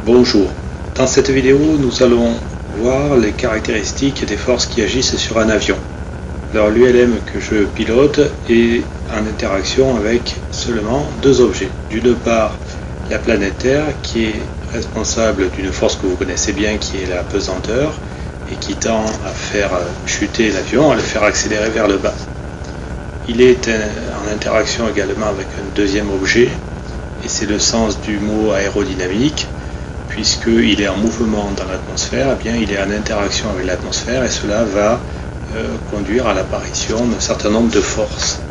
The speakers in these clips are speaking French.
Bonjour, dans cette vidéo nous allons voir les caractéristiques des forces qui agissent sur un avion. Alors l'ULM que je pilote est en interaction avec seulement deux objets. D'une part la planète Terre qui est responsable d'une force que vous connaissez bien qui est la pesanteur et qui tend à faire chuter l'avion, à le faire accélérer vers le bas. Il est en interaction également avec un deuxième objet et c'est le sens du mot aérodynamique. Puisqu'il est en mouvement dans l'atmosphère, eh bien, il est en interaction avec l'atmosphère et cela va conduire à l'apparition d'un certain nombre de forces.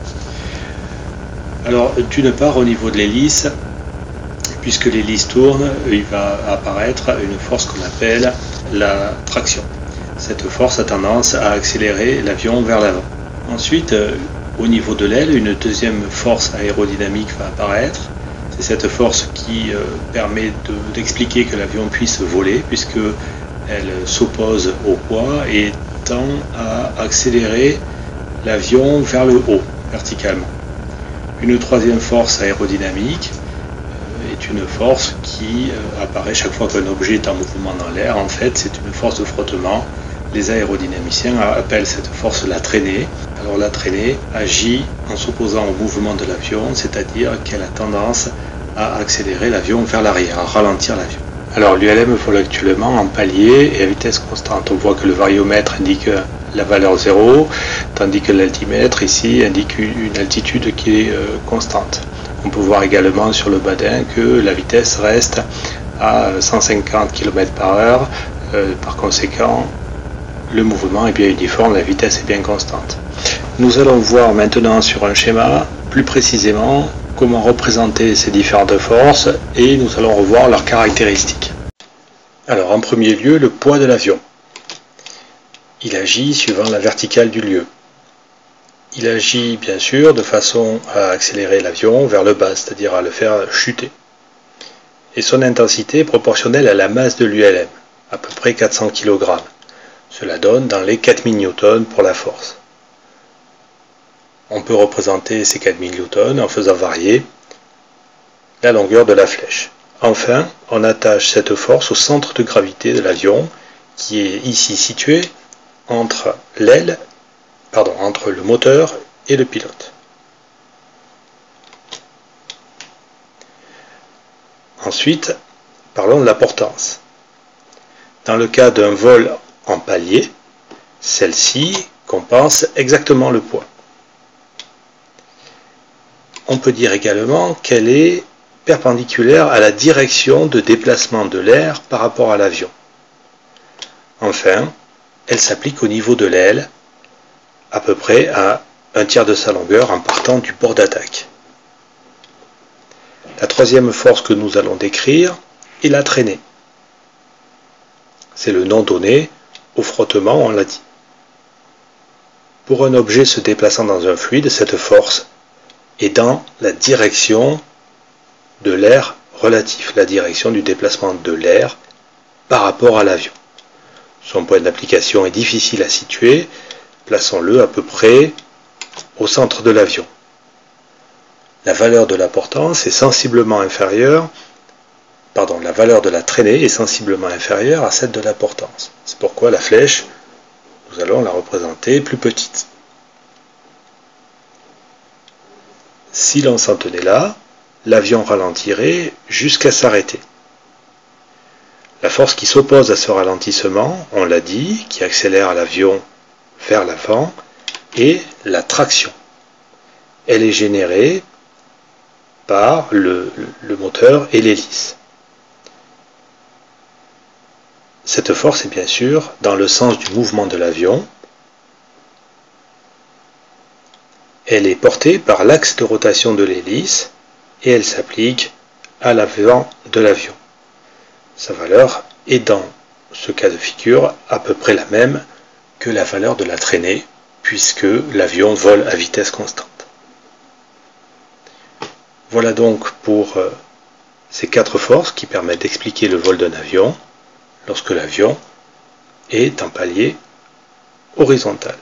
Alors, d'une part, au niveau de l'hélice, puisque l'hélice tourne, il va apparaître une force qu'on appelle la traction. Cette force a tendance à accélérer l'avion vers l'avant. Ensuite, au niveau de l'aile, une deuxième force aérodynamique va apparaître. C'est cette force qui permet d'expliquer que l'avion puisse voler, puisqu'elle s'oppose au poids et tend à accélérer l'avion vers le haut, verticalement. Une troisième force aérodynamique est une force qui apparaît chaque fois qu'un objet est en mouvement dans l'air. En fait, c'est une force de frottement. Les aérodynamiciens appellent cette force la traînée. Alors la traînée agit en s'opposant au mouvement de l'avion, c'est-à-dire qu'elle a tendance à accélérer l'avion vers l'arrière, à ralentir l'avion. Alors l'ULM vole actuellement en palier et à vitesse constante. On voit que le variomètre indique la valeur 0, tandis que l'altimètre ici indique une altitude qui est constante. On peut voir également sur le badin que la vitesse reste à 150 km/h. Par conséquent, le mouvement est bien uniforme, la vitesse est bien constante. Nous allons voir maintenant sur un schéma plus précisément comment représenter ces différentes forces et nous allons revoir leurs caractéristiques. Alors en premier lieu, le poids de l'avion. Il agit suivant la verticale du lieu. Il agit bien sûr de façon à accélérer l'avion vers le bas, c'est-à-dire à le faire chuter. Et son intensité est proportionnelle à la masse de l'ULM, à peu près 400 kg. Cela donne dans les 4000 Newton pour la force. On peut représenter ces 4000 Newton en faisant varier la longueur de la flèche. Enfin, on attache cette force au centre de gravité de l'avion, qui est ici situé entre entre le moteur et le pilote. Ensuite, parlons de la portance. Dans le cas d'un vol en palier, celle-ci compense exactement le poids. On peut dire également qu'elle est perpendiculaire à la direction de déplacement de l'air par rapport à l'avion. Enfin, elle s'applique au niveau de l'aile, à peu près à un tiers de sa longueur en partant du bord d'attaque. La troisième force que nous allons décrire est la traînée. C'est le nom donné au frottement, on l'a dit. Pour un objet se déplaçant dans un fluide, cette force est dans la direction de l'air relatif, la direction du déplacement de l'air par rapport à l'avion. Son point d'application est difficile à situer, plaçons-le à peu près au centre de l'avion. La valeur de la portance est sensiblement inférieure, la valeur de la traînée est sensiblement inférieure à celle de la portance. C'est pourquoi la flèche, nous allons la représenter plus petite. Si l'on s'en tenait là, l'avion ralentirait jusqu'à s'arrêter. La force qui s'oppose à ce ralentissement, on l'a dit, qui accélère l'avion vers l'avant, est la traction. Elle est générée par le moteur et l'hélice. Cette force est bien sûr dans le sens du mouvement de l'avion. Elle est portée par l'axe de rotation de l'hélice et elle s'applique à l'avant de l'avion. Sa valeur est dans ce cas de figure à peu près la même que la valeur de la traînée puisque l'avion vole à vitesse constante. Voilà donc pour ces quatre forces qui permettent d'expliquer le vol d'un avion lorsque l'avion est en palier horizontal.